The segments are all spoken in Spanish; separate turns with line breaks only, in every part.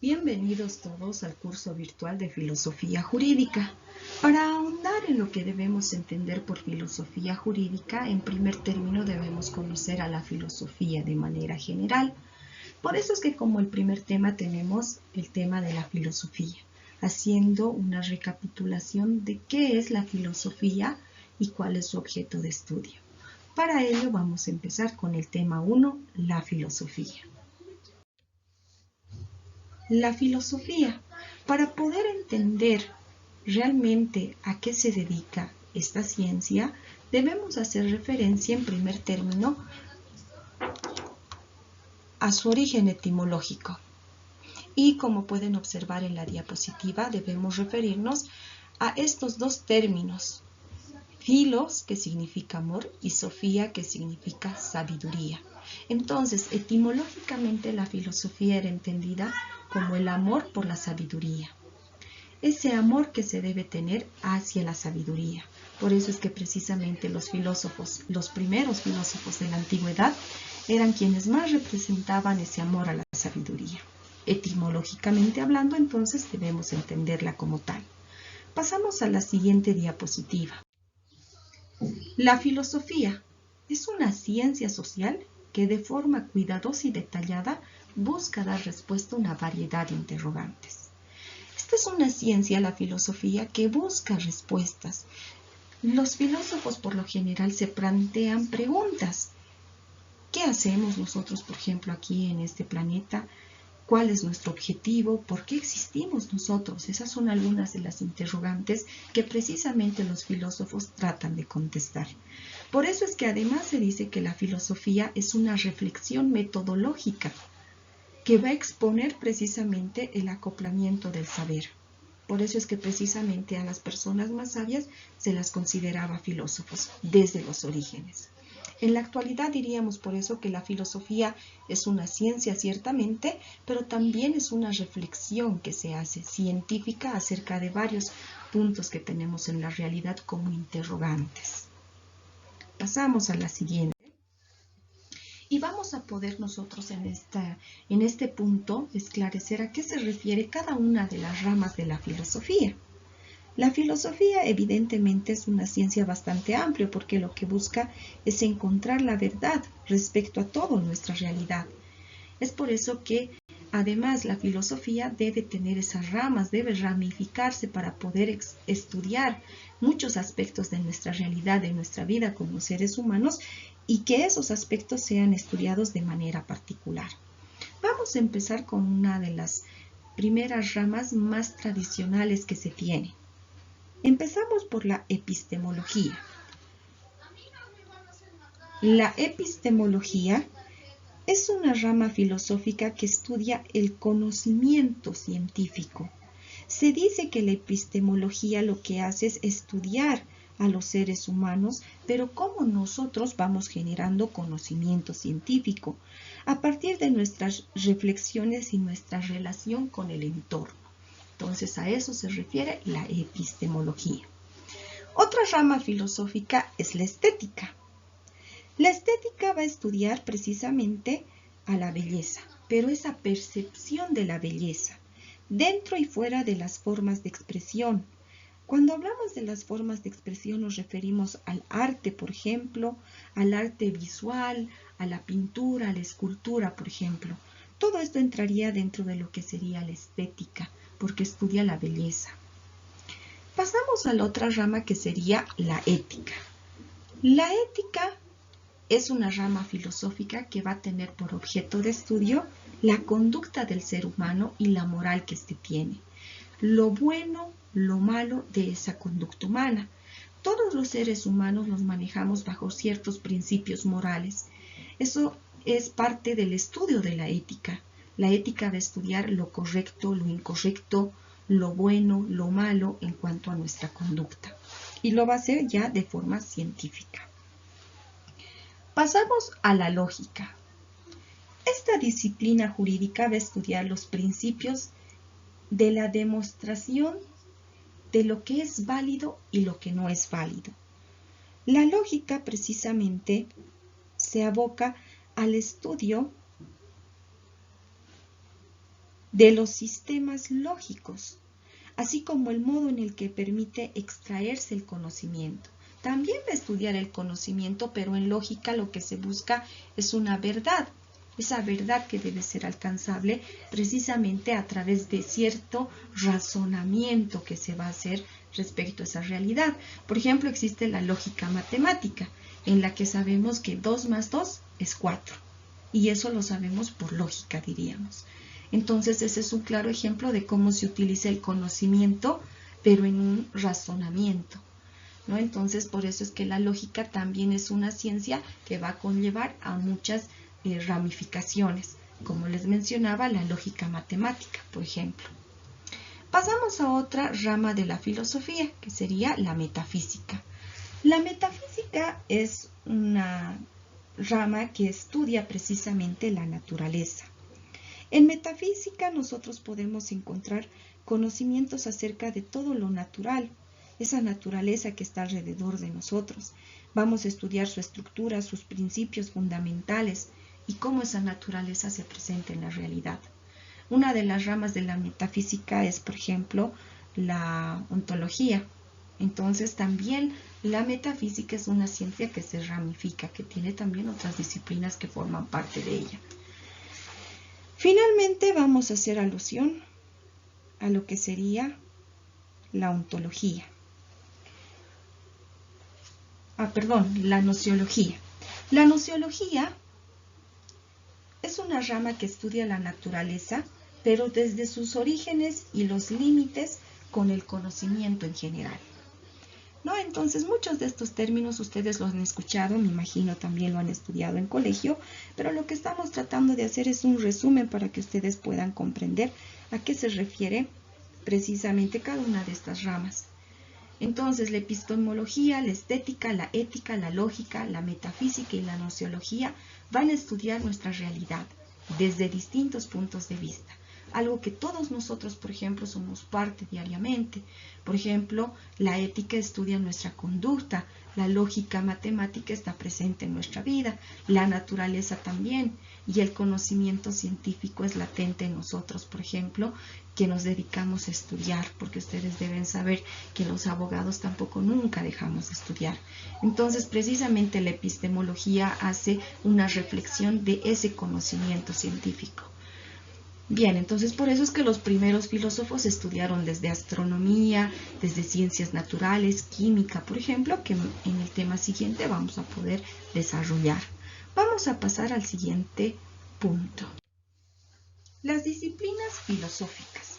Bienvenidos todos al curso virtual de Filosofía Jurídica. Para ahondar en lo que debemos entender por filosofía jurídica, en primer término debemos conocer a la filosofía de manera general. Por eso es que como el primer tema tenemos el tema de la filosofía, haciendo una recapitulación de qué es la filosofía y cuál es su objeto de estudio. Para ello vamos a empezar con el tema 1, la filosofía. La filosofía, para poder entender realmente a qué se dedica esta ciencia, debemos hacer referencia en primer término a su origen etimológico. Y como pueden observar en la diapositiva, debemos referirnos a estos dos términos: filos, que significa amor, y sofía, que significa sabiduría. Entonces, etimológicamente la filosofía era entendida como el amor por la sabiduría. Ese amor que se debe tener hacia la sabiduría. Por eso es que precisamente los filósofos, los primeros filósofos de la antigüedad, eran quienes más representaban ese amor a la sabiduría. Etimológicamente hablando, entonces debemos entenderla como tal. Pasamos a la siguiente diapositiva. La filosofía es una ciencia social que de forma cuidadosa y detallada busca dar respuesta a una variedad de interrogantes. Esta es una ciencia, la filosofía, que busca respuestas. Los filósofos por lo general se plantean preguntas. ¿Qué hacemos nosotros, por ejemplo, aquí en este planeta? ¿Cuál es nuestro objetivo? ¿Por qué existimos nosotros? Esas son algunas de las interrogantes que precisamente los filósofos tratan de contestar. Por eso es que además se dice que la filosofía es una reflexión metodológica que va a exponer precisamente el acoplamiento del saber. Por eso es que precisamente a las personas más sabias se las consideraba filósofos desde los orígenes. En la actualidad diríamos por eso que la filosofía es una ciencia ciertamente, pero también es una reflexión que se hace científica acerca de varios puntos que tenemos en la realidad como interrogantes. Pasamos a la siguiente. Y vamos a poder nosotros en este punto esclarecer a qué se refiere cada una de las ramas de la filosofía. La filosofía evidentemente es una ciencia bastante amplia porque lo que busca es encontrar la verdad respecto a toda nuestra realidad. Es por eso que además la filosofía debe tener esas ramas, debe ramificarse para poder estudiar muchos aspectos de nuestra realidad, de nuestra vida como seres humanos, y que esos aspectos sean estudiados de manera particular. Vamos a empezar con una de las primeras ramas más tradicionales que se tiene. Empezamos por la epistemología. La epistemología es una rama filosófica que estudia el conocimiento científico. Se dice que la epistemología lo que hace es estudiar a los seres humanos, pero cómo nosotros vamos generando conocimiento científico a partir de nuestras reflexiones y nuestra relación con el entorno. Entonces a eso se refiere la epistemología. Otra rama filosófica es la estética. La estética va a estudiar precisamente a la belleza, pero esa percepción de la belleza, dentro y fuera de las formas de expresión. Cuando hablamos de las formas de expresión nos referimos al arte, por ejemplo, al arte visual, a la pintura, a la escultura, por ejemplo. Todo esto entraría dentro de lo que sería la estética, porque estudia la belleza. Pasamos a la otra rama que sería la ética. La ética es una rama filosófica que va a tener por objeto de estudio la conducta del ser humano y la moral que éste tiene, lo bueno, lo malo de esa conducta humana. Todos los seres humanos nos manejamos bajo ciertos principios morales. Eso es parte del estudio de la ética. La ética va a estudiar lo correcto, lo incorrecto, lo bueno, lo malo en cuanto a nuestra conducta. Y lo va a hacer ya de forma científica. Pasamos a la lógica. Esta disciplina jurídica va a estudiar los principios de la demostración de lo que es válido y lo que no es válido. La lógica precisamente se aboca al estudio de los sistemas lógicos, así como el modo en el que permite extraerse el conocimiento. También va a estudiar el conocimiento, pero en lógica lo que se busca es una verdad. Esa verdad que debe ser alcanzable precisamente a través de cierto razonamiento que se va a hacer respecto a esa realidad. Por ejemplo, existe la lógica matemática, en la que sabemos que 2 más 2 es 4. Y eso lo sabemos por lógica, diríamos. Entonces, ese es un claro ejemplo de cómo se utiliza el conocimiento, pero en un razonamiento, ¿no? Entonces, por eso es que la lógica también es una ciencia que va a conllevar a muchas ramificaciones, como les mencionaba, la lógica matemática, por ejemplo. Pasamos a otra rama de la filosofía, que sería la metafísica. La metafísica es una rama que estudia precisamente la naturaleza. En metafísica nosotros podemos encontrar conocimientos acerca de todo lo natural, esa naturaleza que está alrededor de nosotros. Vamos a estudiar su estructura, sus principios fundamentales y cómo esa naturaleza se presenta en la realidad. Una de las ramas de la metafísica es, por ejemplo, la ontología. Entonces también la metafísica es una ciencia que se ramifica, que tiene también otras disciplinas que forman parte de ella. Finalmente vamos a hacer alusión a lo que sería la ontología. La nociología. La nociología es una rama que estudia la naturaleza, pero desde sus orígenes y los límites con el conocimiento en general, ¿no? Entonces, muchos de estos términos ustedes los han escuchado, me imagino también lo han estudiado en colegio, pero lo que estamos tratando de hacer es un resumen para que ustedes puedan comprender a qué se refiere precisamente cada una de estas ramas. Entonces, la epistemología, la estética, la ética, la lógica, la metafísica y la nociología van a estudiar nuestra realidad desde distintos puntos de vista. Algo que todos nosotros, por ejemplo, somos parte diariamente. Por ejemplo, la ética estudia nuestra conducta, la lógica matemática está presente en nuestra vida, la naturaleza también, y el conocimiento científico es latente en nosotros, por ejemplo, que nos dedicamos a estudiar, porque ustedes deben saber que los abogados tampoco nunca dejamos de estudiar. Entonces, precisamente la epistemología hace una reflexión de ese conocimiento científico. Bien, entonces por eso es que los primeros filósofos estudiaron desde astronomía, desde ciencias naturales, química, por ejemplo, que en el tema siguiente vamos a poder desarrollar. Vamos a pasar al siguiente punto. Las disciplinas filosóficas.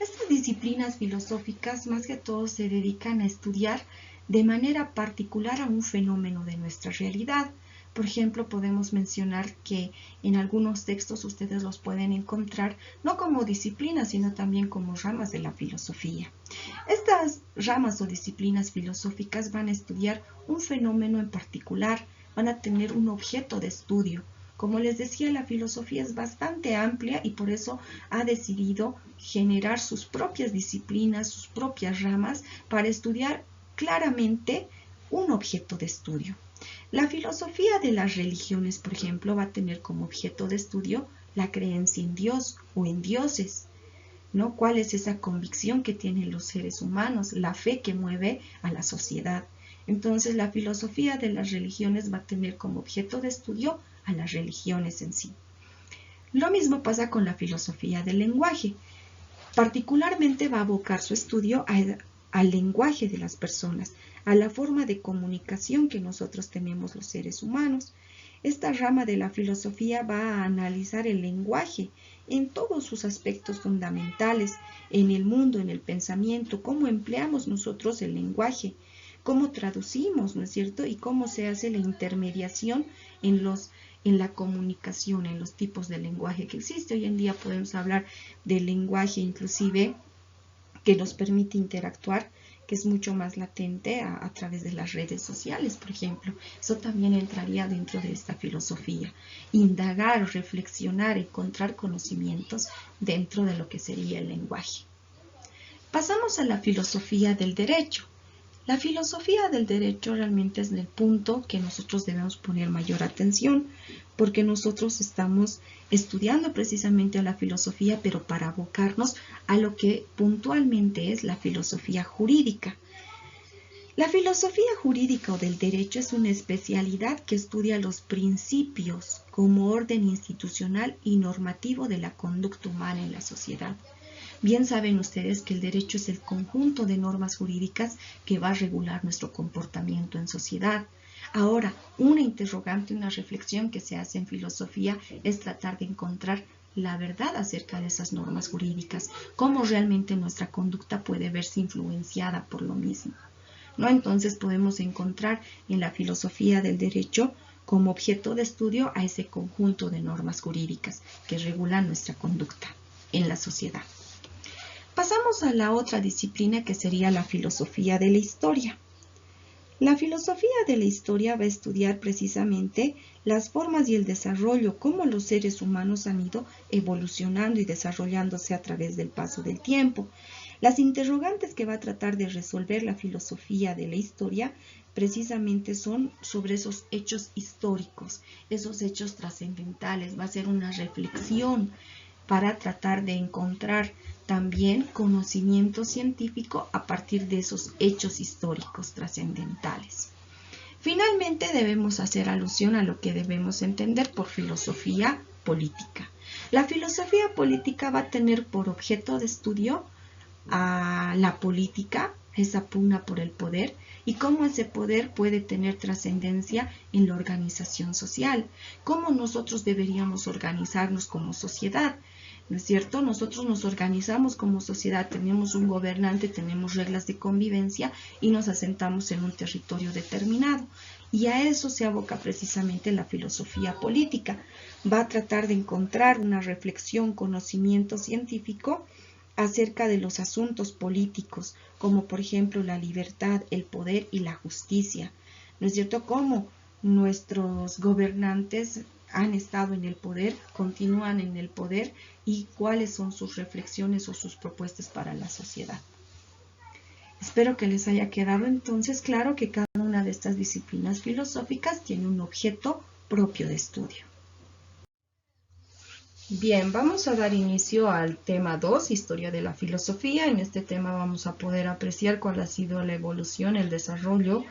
Estas disciplinas filosóficas más que todo se dedican a estudiar de manera particular a un fenómeno de nuestra realidad. Por ejemplo, podemos mencionar que en algunos textos ustedes los pueden encontrar no como disciplinas, sino también como ramas de la filosofía. Estas ramas o disciplinas filosóficas van a estudiar un fenómeno en particular, van a tener un objeto de estudio. Como les decía, la filosofía es bastante amplia y por eso ha decidido generar sus propias disciplinas, sus propias ramas, para estudiar claramente un objeto de estudio. La filosofía de las religiones, por ejemplo, va a tener como objeto de estudio la creencia en Dios o en dioses, ¿no? ¿Cuál es esa convicción que tienen los seres humanos, la fe que mueve a la sociedad? Entonces, la filosofía de las religiones va a tener como objeto de estudio a las religiones en sí. Lo mismo pasa con la filosofía del lenguaje. Particularmente va a abocar su estudio al lenguaje de las personas, a la forma de comunicación que nosotros tenemos los seres humanos. Esta rama de la filosofía va a analizar el lenguaje en todos sus aspectos fundamentales, en el mundo, en el pensamiento, cómo empleamos nosotros el lenguaje, cómo traducimos, ¿no es cierto? Y cómo se hace la intermediación en la comunicación, en los tipos de lenguaje que existe. Hoy en día podemos hablar del lenguaje inclusive que nos permite interactuar, que es mucho más latente a través de las redes sociales, por ejemplo. Eso también entraría dentro de esta filosofía. Indagar, reflexionar, encontrar conocimientos dentro de lo que sería el lenguaje. Pasamos a la filosofía del derecho. La filosofía del derecho realmente es el punto que nosotros debemos poner mayor atención, porque nosotros estamos estudiando precisamente la filosofía, pero para abocarnos a lo que puntualmente es la filosofía jurídica. La filosofía jurídica o del derecho es una especialidad que estudia los principios como orden institucional y normativo de la conducta humana en la sociedad. Bien saben ustedes que el derecho es el conjunto de normas jurídicas que va a regular nuestro comportamiento en sociedad. Ahora, una interrogante, una reflexión que se hace en filosofía es tratar de encontrar la verdad acerca de esas normas jurídicas, cómo realmente nuestra conducta puede verse influenciada por lo mismo, ¿no? Entonces podemos encontrar en la filosofía del derecho como objeto de estudio a ese conjunto de normas jurídicas que regulan nuestra conducta en la sociedad. Pasamos a la otra disciplina que sería la filosofía de la historia. La filosofía de la historia va a estudiar precisamente las formas y el desarrollo, cómo los seres humanos han ido evolucionando y desarrollándose a través del paso del tiempo. Las interrogantes que va a tratar de resolver la filosofía de la historia precisamente son sobre esos hechos históricos, esos hechos trascendentales. Va a ser una reflexión para tratar de encontrar también conocimiento científico a partir de esos hechos históricos trascendentales. Finalmente debemos hacer alusión a lo que debemos entender por filosofía política. La filosofía política va a tener por objeto de estudio a la política, esa pugna por el poder, y cómo ese poder puede tener trascendencia en la organización social, cómo nosotros deberíamos organizarnos como sociedad. ¿No es cierto? Nosotros nos organizamos como sociedad, tenemos un gobernante, tenemos reglas de convivencia y nos asentamos en un territorio determinado. Y a eso se aboca precisamente la filosofía política. Va a tratar de encontrar una reflexión, conocimiento científico acerca de los asuntos políticos, como por ejemplo la libertad, el poder y la justicia. ¿No es cierto? Cómo nuestros gobernantes han estado en el poder, continúan en el poder y cuáles son sus reflexiones o sus propuestas para la sociedad. Espero que les haya quedado entonces claro que cada una de estas disciplinas filosóficas tiene un objeto propio de estudio. Bien, vamos a dar inicio al tema 2, Historia de la Filosofía. En este tema vamos a poder apreciar cuál ha sido la evolución, el desarrollo,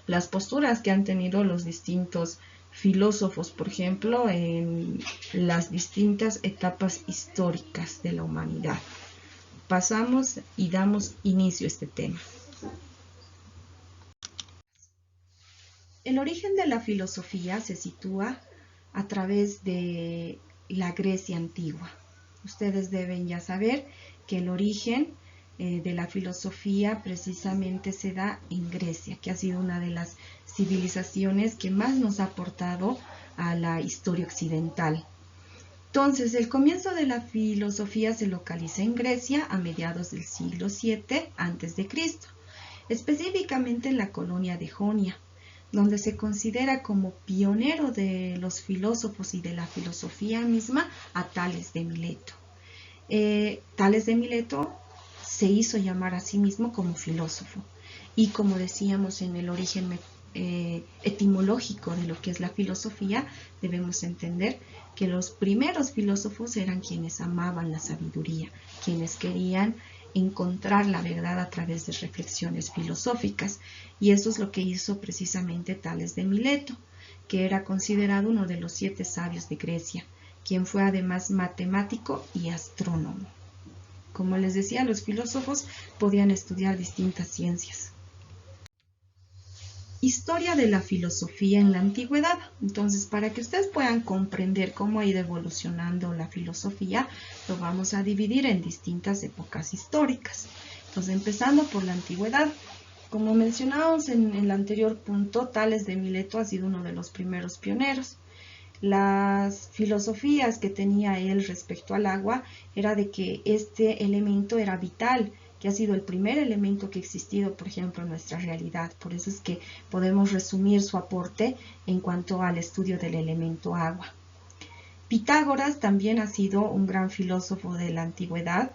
las posturas que han tenido los distintos filósofos, por ejemplo, en las distintas etapas históricas de la humanidad. Pasamos y damos inicio a este tema. El origen de la filosofía se sitúa a través de la Grecia antigua. Ustedes deben ya saber que el origen de la filosofía precisamente se da en Grecia, que ha sido una de las civilizaciones que más nos ha aportado a la historia occidental. Entonces, el comienzo de la filosofía se localiza en Grecia a mediados del siglo VII a.C., específicamente en la colonia de Jonia, donde se considera como pionero de los filósofos y de la filosofía misma a Tales de Mileto. Tales de Mileto se hizo llamar a sí mismo como filósofo, y como decíamos en el origen etimológico de lo que es la filosofía, debemos entender que los primeros filósofos eran quienes amaban la sabiduría, quienes querían encontrar la verdad a través de reflexiones filosóficas, y eso es lo que hizo precisamente Tales de Mileto, que era considerado uno de los 7 sabios de Grecia, quien fue además matemático y astrónomo. Como les decía, los filósofos podían estudiar distintas ciencias. Historia de la filosofía en la antigüedad. Entonces, para que ustedes puedan comprender cómo ha ido evolucionando la filosofía, lo vamos a dividir en distintas épocas históricas. Entonces, empezando por la antigüedad. Como mencionábamos en el anterior punto, Tales de Mileto ha sido uno de los primeros pioneros. Las filosofías que tenía él respecto al agua era de que este elemento era vital, que ha sido el primer elemento que ha existido, por ejemplo, en nuestra realidad. Por eso es que podemos resumir su aporte en cuanto al estudio del elemento agua. Pitágoras también ha sido un gran filósofo de la antigüedad,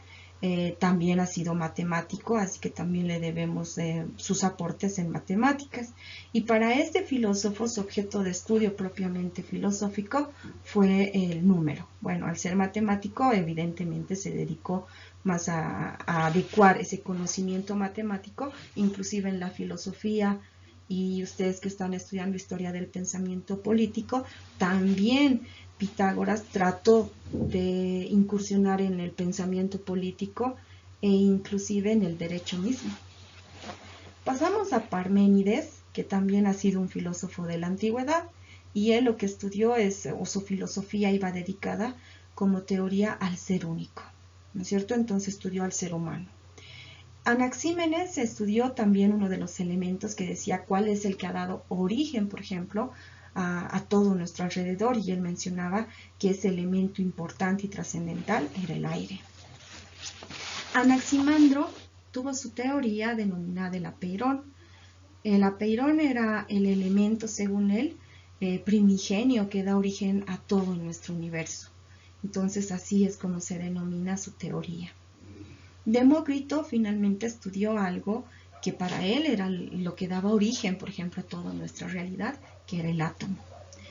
también ha sido matemático, así que también le debemos sus aportes en matemáticas. Y para este filósofo, su objeto de estudio propiamente filosófico fue el número. Bueno, al ser matemático, evidentemente se dedicó más a adecuar ese conocimiento matemático, inclusive en la filosofía. Y ustedes que están estudiando historia del pensamiento político, también Pitágoras trató de incursionar en el pensamiento político e inclusive en el derecho mismo. Pasamos a Parménides, que también ha sido un filósofo de la antigüedad, y él lo que estudió o su filosofía iba dedicada como teoría al ser único, ¿no es cierto? Entonces estudió al ser humano. Anaxímenes estudió también uno de los elementos que decía cuál es el que ha dado origen, por ejemplo, a todo nuestro alrededor, y él mencionaba que ese elemento importante y trascendental era el aire. Anaximandro tuvo su teoría denominada el apeirón. El apeirón era el elemento, según él, primigenio que da origen a todo nuestro universo. Entonces así es como se denomina su teoría. Demócrito finalmente estudió algo que para él era lo que daba origen, por ejemplo, a toda nuestra realidad, que era el átomo.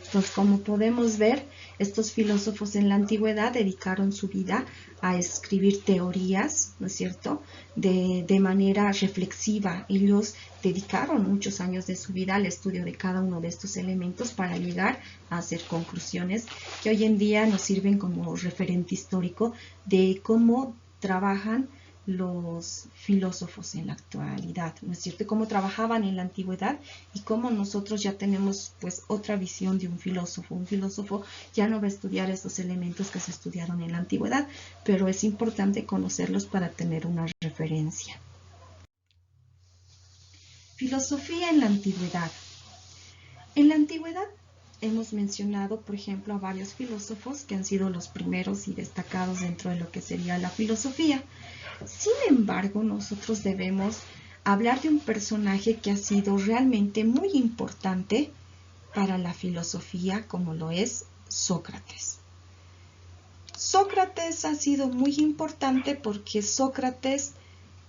Entonces, como podemos ver, estos filósofos en la antigüedad dedicaron su vida a escribir teorías, ¿no es cierto?, de manera reflexiva. Ellos dedicaron muchos años de su vida al estudio de cada uno de estos elementos para llegar a hacer conclusiones que hoy en día nos sirven como referente histórico de cómo trabajan los filósofos en la actualidad, ¿no es cierto? Cómo trabajaban en la antigüedad y cómo nosotros ya tenemos pues otra visión de un filósofo. Un filósofo ya no va a estudiar estos elementos que se estudiaron en la antigüedad, pero es importante conocerlos para tener una referencia. Filosofía en la antigüedad. En la antigüedad hemos mencionado, por ejemplo, a varios filósofos que han sido los primeros y destacados dentro de lo que sería la filosofía. Sin embargo, nosotros debemos hablar de un personaje que ha sido realmente muy importante para la filosofía, como lo es Sócrates. Sócrates ha sido muy importante porque Sócrates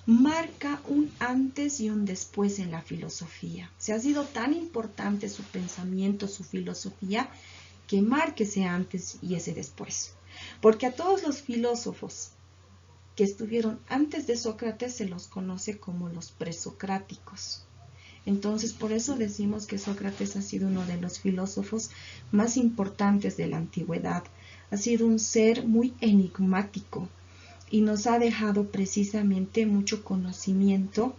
marca un antes y un después en la filosofía. Ha sido tan importante su pensamiento, su filosofía, que marca ese antes y ese después. Porque a todos los filósofos que estuvieron antes de Sócrates se los conoce como los presocráticos. Entonces, por eso decimos que Sócrates ha sido uno de los filósofos más importantes de la antigüedad. Ha sido un ser muy enigmático y nos ha dejado precisamente mucho conocimiento,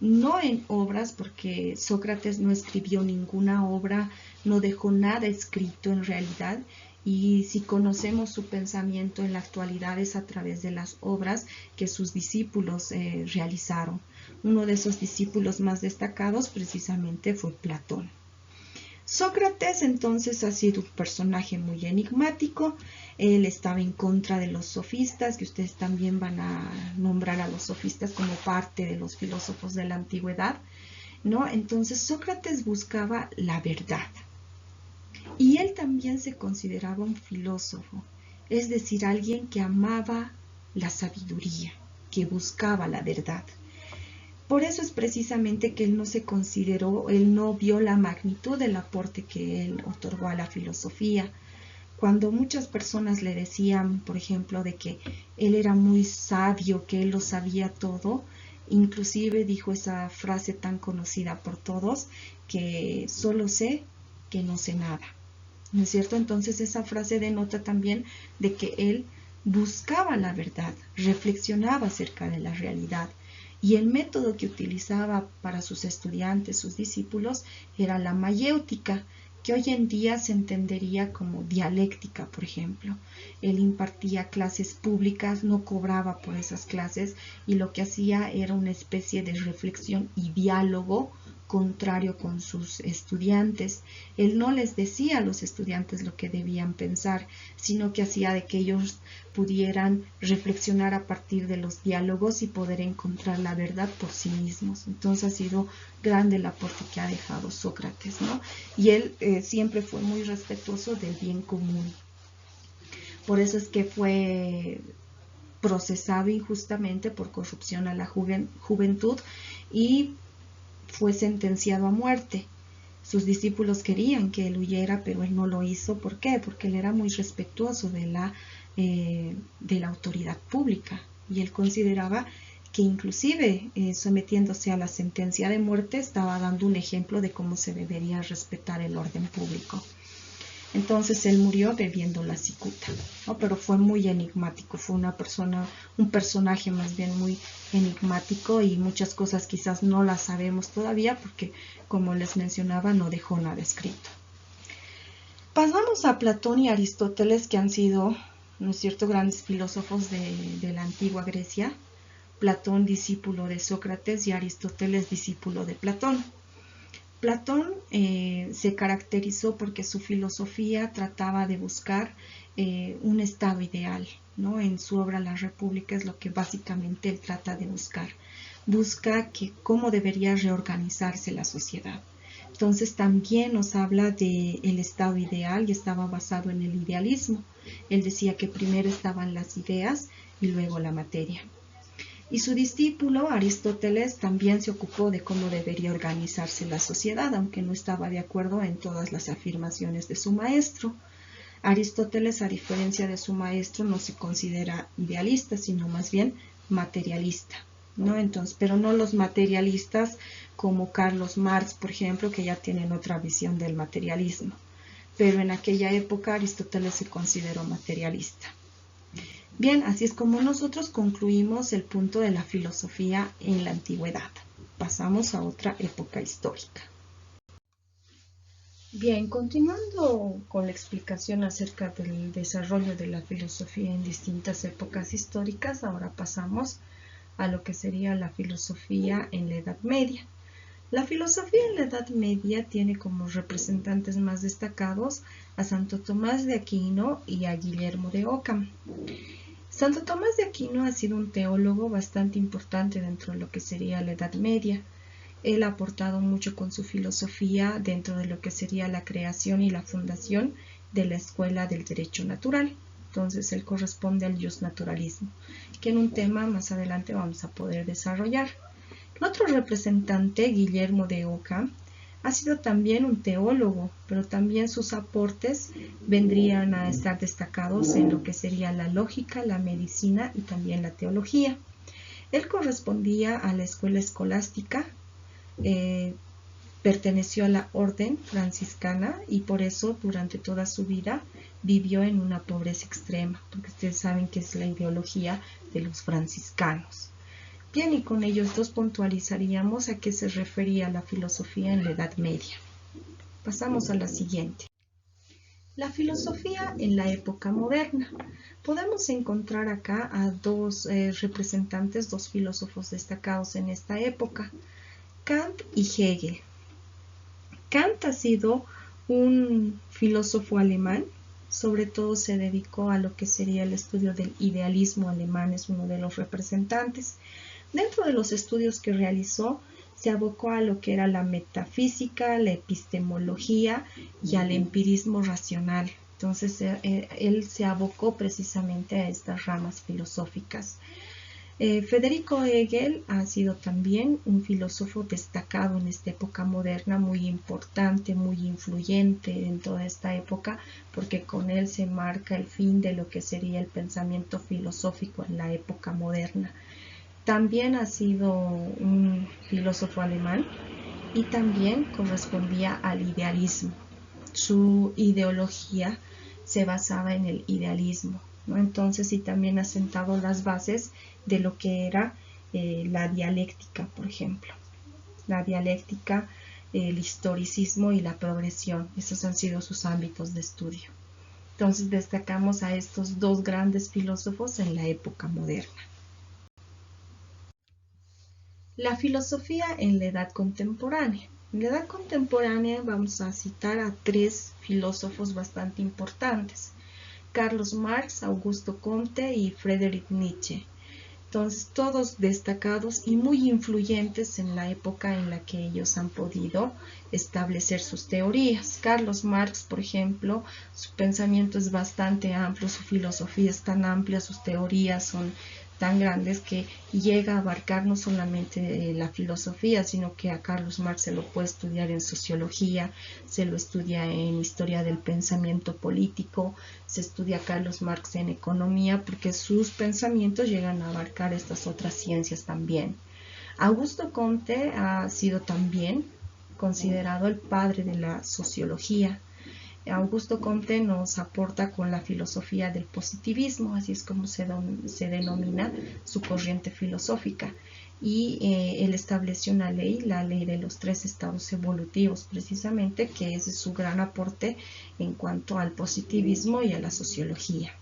no en obras, porque Sócrates no escribió ninguna obra, no dejó nada escrito en realidad, y si conocemos su pensamiento en la actualidad es a través de las obras que sus discípulos realizaron. Uno de esos discípulos más destacados precisamente fue Platón. Sócrates entonces ha sido un personaje muy enigmático. Él estaba en contra de los sofistas, que ustedes también van a nombrar a los sofistas como parte de los filósofos de la antigüedad, ¿no? Entonces Sócrates buscaba la verdad. Y él también se consideraba un filósofo, es decir, alguien que amaba la sabiduría, que buscaba la verdad. Por eso es precisamente que él no se consideró, él no vio la magnitud del aporte que él otorgó a la filosofía. Cuando muchas personas le decían, por ejemplo, de que él era muy sabio, que él lo sabía todo, inclusive dijo esa frase tan conocida por todos, que solo sé que no sé nada. ¿No es cierto? Entonces esa frase denota también de que él buscaba la verdad, reflexionaba acerca de la realidad. Y el método que utilizaba para sus estudiantes, sus discípulos, era la mayéutica, que hoy en día se entendería como dialéctica, por ejemplo. Él impartía clases públicas, no cobraba por esas clases, y lo que hacía era una especie de reflexión y diálogo contrario con sus estudiantes. Él no les decía a los estudiantes lo que debían pensar, sino que hacía de que ellos pudieran reflexionar a partir de los diálogos y poder encontrar la verdad por sí mismos. Entonces ha sido grande el aporte que ha dejado Sócrates, ¿no? Y él siempre fue muy respetuoso del bien común. Por eso es que fue procesado injustamente por corrupción a la juventud y fue sentenciado a muerte. Sus discípulos querían que él huyera, pero él no lo hizo. ¿Por qué? Porque él era muy respetuoso de la autoridad pública y él consideraba que inclusive sometiéndose a la sentencia de muerte estaba dando un ejemplo de cómo se debería respetar el orden público. Entonces él murió bebiendo la cicuta, ¿no? Pero fue muy enigmático, fue un personaje más bien muy enigmático y muchas cosas quizás no las sabemos todavía porque, como les mencionaba, no dejó nada escrito. Pasamos a Platón y Aristóteles, que han sido, ¿no es cierto?, grandes filósofos de la antigua Grecia. Platón, discípulo de Sócrates, y Aristóteles, discípulo de Platón. Platón se caracterizó porque su filosofía trataba de buscar un estado ideal, ¿no? En su obra La República es lo que básicamente él trata de buscar. Busca cómo debería reorganizarse la sociedad. Entonces también nos habla del estado ideal y estaba basado en el idealismo. Él decía que primero estaban las ideas y luego la materia. Y su discípulo, Aristóteles, también se ocupó de cómo debería organizarse la sociedad, aunque no estaba de acuerdo en todas las afirmaciones de su maestro. Aristóteles, a diferencia de su maestro, no se considera idealista, sino más bien materialista, ¿no? Entonces, pero no los materialistas como Carlos Marx, por ejemplo, que ya tienen otra visión del materialismo. Pero en aquella época Aristóteles se consideró materialista. Bien, así es como nosotros concluimos el punto de la filosofía en la antigüedad. Pasamos a otra época histórica. Bien, continuando con la explicación acerca del desarrollo de la filosofía en distintas épocas históricas, ahora pasamos a lo que sería la filosofía en la Edad Media. La filosofía en la Edad Media tiene como representantes más destacados a Santo Tomás de Aquino y a Guillermo de Ockham. Santo Tomás de Aquino ha sido un teólogo bastante importante dentro de lo que sería la Edad Media. Él ha aportado mucho con su filosofía dentro de lo que sería la creación y la fundación de la Escuela del Derecho Natural. Entonces, él corresponde al justnaturalismo, que en un tema más adelante vamos a poder desarrollar. El otro representante, Guillermo de Ockham, ha sido también un teólogo, pero también sus aportes vendrían a estar destacados en lo que sería la lógica, la medicina y también la teología. Él correspondía a la escuela escolástica, perteneció a la orden franciscana y por eso durante toda su vida vivió en una pobreza extrema, porque ustedes saben que es la ideología de los franciscanos. Bien, y con ellos dos puntualizaríamos a qué se refería la filosofía en la Edad Media. Pasamos a la siguiente. La filosofía en la época moderna. Podemos encontrar acá a dos representantes, dos filósofos destacados en esta época, Kant y Hegel. Kant ha sido un filósofo alemán, sobre todo se dedicó a lo que sería el estudio del idealismo alemán, es uno de los representantes. Dentro de los estudios que realizó, se abocó a lo que era la metafísica, la epistemología y al empirismo racional. Entonces, él se abocó precisamente a estas ramas filosóficas. Federico Hegel ha sido también un filósofo destacado en esta época moderna, muy importante, muy influyente en toda esta época, porque con él se marca el fin de lo que sería el pensamiento filosófico en la época moderna. También ha sido un filósofo alemán y también correspondía al idealismo. Su ideología se basaba en el idealismo, ¿no? Entonces, y también ha sentado las bases de lo que era la dialéctica, por ejemplo. La dialéctica, el historicismo y la progresión. Esos han sido sus ámbitos de estudio. Entonces, destacamos a estos dos grandes filósofos en la época moderna. La filosofía en la edad contemporánea. En la edad contemporánea vamos a citar a tres filósofos bastante importantes: Carlos Marx, Augusto Comte y Friedrich Nietzsche. Entonces, todos destacados y muy influyentes en la época en la que ellos han podido establecer sus teorías. Carlos Marx, por ejemplo, su pensamiento es bastante amplio, su filosofía es tan amplia, sus teorías son tan grandes que llega a abarcar no solamente la filosofía, sino que a Carlos Marx se lo puede estudiar en sociología, se lo estudia en historia del pensamiento político, se estudia a Carlos Marx en economía, porque sus pensamientos llegan a abarcar estas otras ciencias también. Augusto Comte ha sido también considerado el padre de la sociología. Augusto Comte nos aporta con la filosofía del positivismo, así es como se denomina su corriente filosófica. Y él estableció una ley, la ley de los 3 estados evolutivos, precisamente, que es su gran aporte en cuanto al positivismo y a la sociología.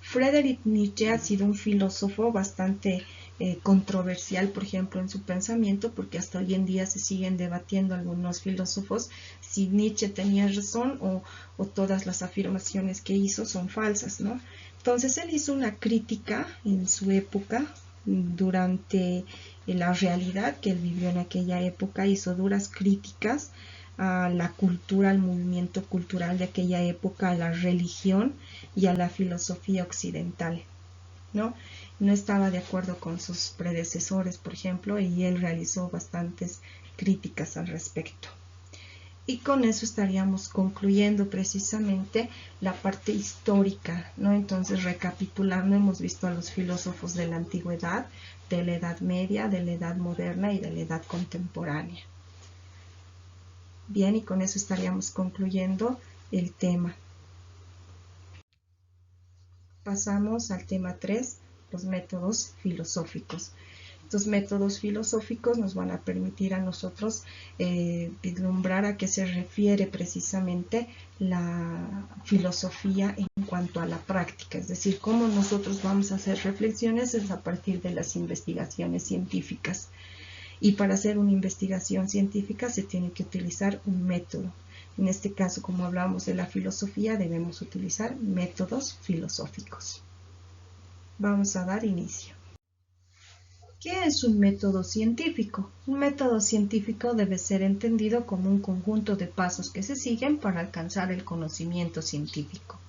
Friedrich Nietzsche ha sido un filósofo bastante controversial, por ejemplo, en su pensamiento, porque hasta hoy en día se siguen debatiendo algunos filósofos si Nietzsche tenía razón o todas las afirmaciones que hizo son falsas, ¿no? Entonces él hizo una crítica en su época, durante la realidad que él vivió en aquella época, hizo duras críticas a la cultura, al movimiento cultural de aquella época, a la religión y a la filosofía occidental, ¿no? No estaba de acuerdo con sus predecesores, por ejemplo, y él realizó bastantes críticas al respecto. Y con eso estaríamos concluyendo precisamente la parte histórica, ¿no? Entonces, recapitulando, hemos visto a los filósofos de la antigüedad, de la Edad Media, de la Edad Moderna y de la Edad Contemporánea. Bien, y con eso estaríamos concluyendo el tema. Pasamos al tema 3, los métodos filosóficos. Estos métodos filosóficos nos van a permitir a nosotros vislumbrar a qué se refiere precisamente la filosofía en cuanto a la práctica, es decir, cómo nosotros vamos a hacer reflexiones es a partir de las investigaciones científicas. Y para hacer una investigación científica se tiene que utilizar un método. En este caso, como hablamos de la filosofía, debemos utilizar métodos filosóficos. Vamos a dar inicio. ¿Qué es un método científico? Un método científico debe ser entendido como un conjunto de pasos que se siguen para alcanzar el conocimiento científico.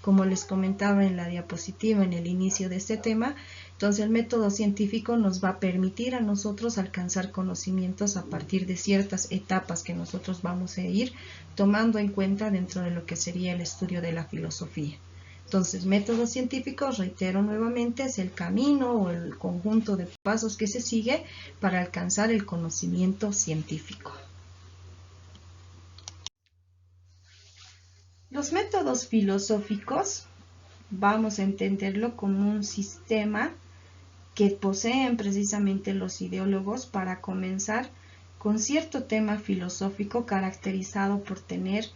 Como les comentaba en la diapositiva en el inicio de este tema, entonces el método científico nos va a permitir a nosotros alcanzar conocimientos a partir de ciertas etapas que nosotros vamos a ir tomando en cuenta dentro de lo que sería el estudio de la filosofía. Entonces, método científico, reitero nuevamente, es el camino o el conjunto de pasos que se sigue para alcanzar el conocimiento científico. Los métodos filosóficos vamos a entenderlo como un sistema que poseen precisamente los ideólogos para comenzar con cierto tema filosófico caracterizado por tener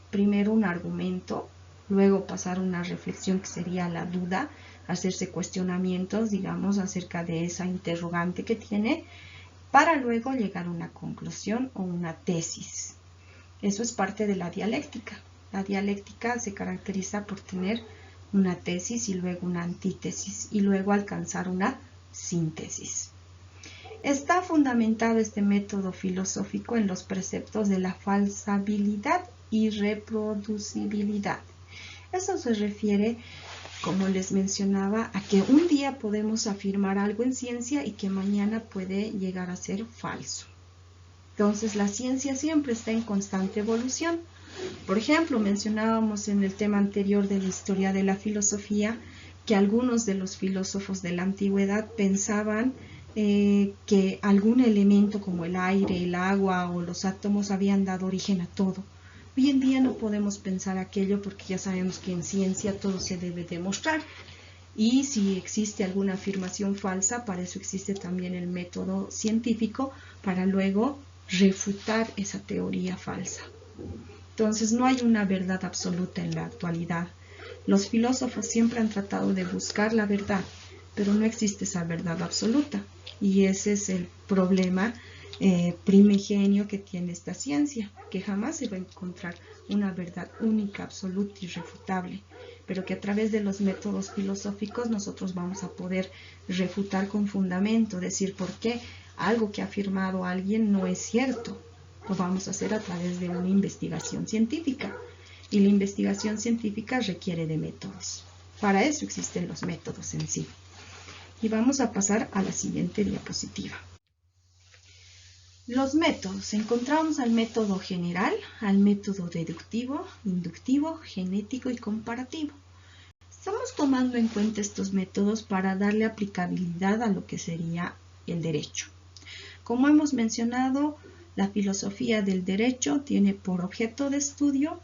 primero un argumento, luego pasar a una reflexión que sería la duda, hacerse cuestionamientos, digamos, acerca de esa interrogante que tiene, para luego llegar a una conclusión o una tesis. Eso es parte de la dialéctica. La dialéctica se caracteriza por tener una tesis y luego una antítesis y luego alcanzar una síntesis. Está fundamentado este método filosófico en los preceptos de la falsabilidad y reproducibilidad. Eso se refiere, como les mencionaba, a que un día podemos afirmar algo en ciencia y que mañana puede llegar a ser falso. Entonces, la ciencia siempre está en constante evolución. Por ejemplo, mencionábamos en el tema anterior de la historia de la filosofía que algunos de los filósofos de la antigüedad pensaban que algún elemento como el aire, el agua o los átomos habían dado origen a todo. Hoy en día no podemos pensar aquello porque ya sabemos que en ciencia todo se debe demostrar. Y si existe alguna afirmación falsa, para eso existe también el método científico para luego refutar esa teoría falsa. Entonces no hay una verdad absoluta en la actualidad. Los filósofos siempre han tratado de buscar la verdad, pero no existe esa verdad absoluta. Y ese es el problema primigenio que tiene esta ciencia, que jamás se va a encontrar una verdad única, absoluta, irrefutable. pero que a través de los métodos filosóficos nosotros vamos a poder refutar con fundamento, decir por qué algo que ha afirmado alguien no es cierto. Lo vamos a hacer a través de una investigación científica, y la investigación científica requiere de métodos. Para eso existen los métodos en sí. Y vamos a pasar a la siguiente diapositiva. Los métodos. Encontramos al método general, al método deductivo, inductivo, genético y comparativo. Estamos tomando en cuenta estos métodos para darle aplicabilidad a lo que sería el derecho. Como hemos mencionado, la filosofía del derecho tiene por objeto de estudio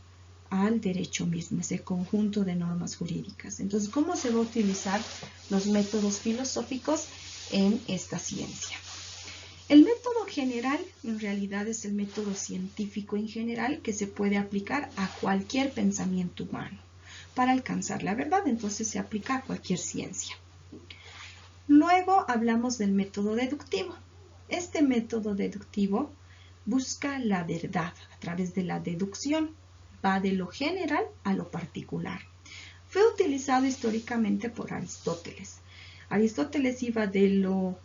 al derecho mismo, ese conjunto de normas jurídicas. Entonces, ¿cómo se va a utilizar los métodos filosóficos en esta ciencia? El método general en realidad es el método científico en general que se puede aplicar a cualquier pensamiento humano para alcanzar la verdad, entonces se aplica a cualquier ciencia. Luego hablamos del método deductivo. Este método deductivo busca la verdad a través de la deducción, va de lo general a lo particular. Fue utilizado históricamente por Aristóteles. Aristóteles iba de lo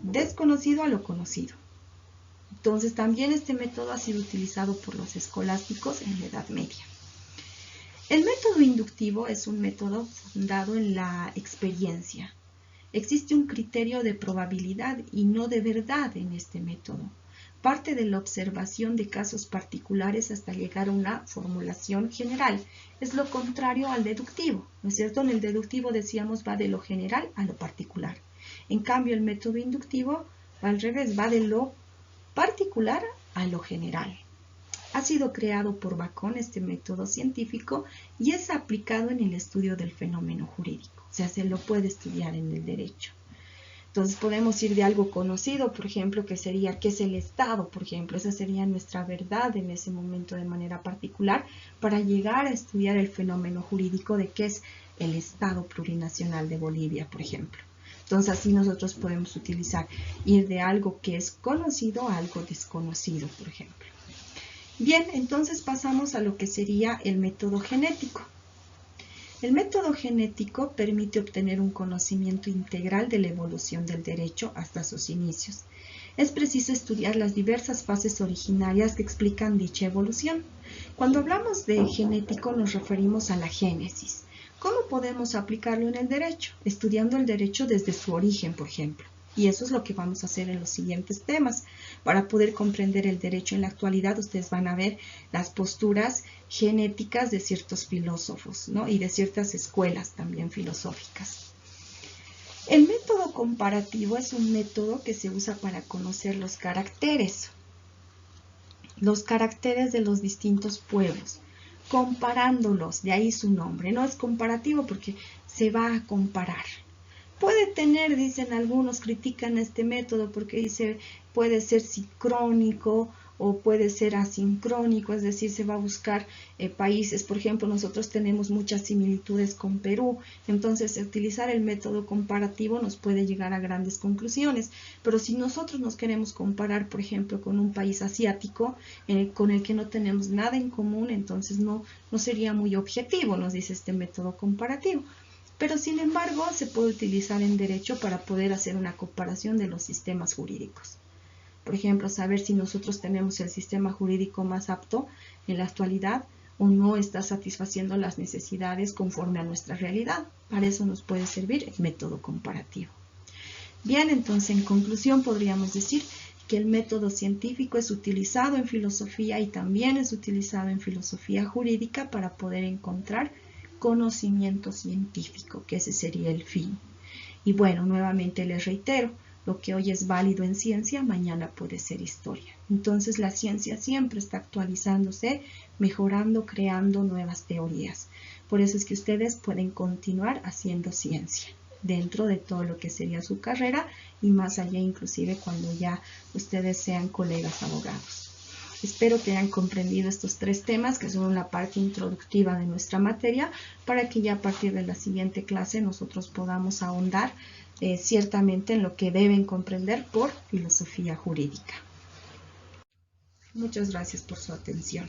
desconocido a lo conocido. Entonces también este método ha sido utilizado por los escolásticos en la Edad Media. El método inductivo es un método fundado en la experiencia. Existe un criterio de probabilidad y no de verdad en este método. Parte de la observación de casos particulares hasta llegar a una formulación general. Es lo contrario al deductivo, ¿no es cierto? En el deductivo decíamos va de lo general a lo particular. En cambio, el método inductivo va al revés, va de lo particular a lo general. Ha sido creado por Bacon este método científico y es aplicado en el estudio del fenómeno jurídico. O sea, se lo puede estudiar en el derecho. Entonces podemos ir de algo conocido, por ejemplo, que sería qué es el Estado, por ejemplo. Esa sería nuestra verdad en ese momento de manera particular para llegar a estudiar el fenómeno jurídico de qué es el Estado plurinacional de Bolivia, por ejemplo. Entonces así nosotros podemos utilizar, ir de algo que es conocido a algo desconocido, por ejemplo. Bien, entonces pasamos a lo que sería el método genético. El método genético permite obtener un conocimiento integral de la evolución del derecho hasta sus inicios. Es preciso estudiar las diversas fases originarias que explican dicha evolución. Cuando hablamos de genético nos referimos a la génesis. ¿Cómo podemos aplicarlo en el derecho? Estudiando el derecho desde su origen, por ejemplo. Y eso es lo que vamos a hacer en los siguientes temas. Para poder comprender el derecho en la actualidad, ustedes van a ver las posturas genéticas de ciertos filósofos, ¿no? Y de ciertas escuelas también filosóficas. El método comparativo es un método que se usa para conocer los caracteres de los distintos pueblos, comparándolos, de ahí su nombre. No es comparativo porque se va a comparar. Puede tener, dicen algunos, critican este método porque dice puede ser sincrónico o puede ser asincrónico, es decir, se va a buscar países. Por ejemplo, nosotros tenemos muchas similitudes con Perú, entonces utilizar el método comparativo nos puede llegar a grandes conclusiones. Pero si nosotros nos queremos comparar, por ejemplo, con un país asiático con el que no tenemos nada en común, entonces no sería muy objetivo, nos dice este método comparativo. Pero sin embargo se puede utilizar en derecho para poder hacer una comparación de los sistemas jurídicos. Por ejemplo, saber si nosotros tenemos el sistema jurídico más apto en la actualidad o no está satisfaciendo las necesidades conforme a nuestra realidad. Para eso nos puede servir el método comparativo. Bien, entonces en conclusión podríamos decir que el método científico es utilizado en filosofía y también es utilizado en filosofía jurídica para poder encontrar conocimiento científico, que ese sería el fin. Y bueno, nuevamente les reitero, lo que hoy es válido en ciencia, mañana puede ser historia. Entonces la ciencia siempre está actualizándose, mejorando, creando nuevas teorías. Por eso es que ustedes pueden continuar haciendo ciencia dentro de todo lo que sería su carrera y más allá, inclusive cuando ya ustedes sean colegas abogados. Espero que hayan comprendido estos 3 temas que son la parte introductiva de nuestra materia para que ya a partir de la siguiente clase nosotros podamos ahondar ciertamente en lo que deben comprender por filosofía jurídica. Muchas gracias por su atención.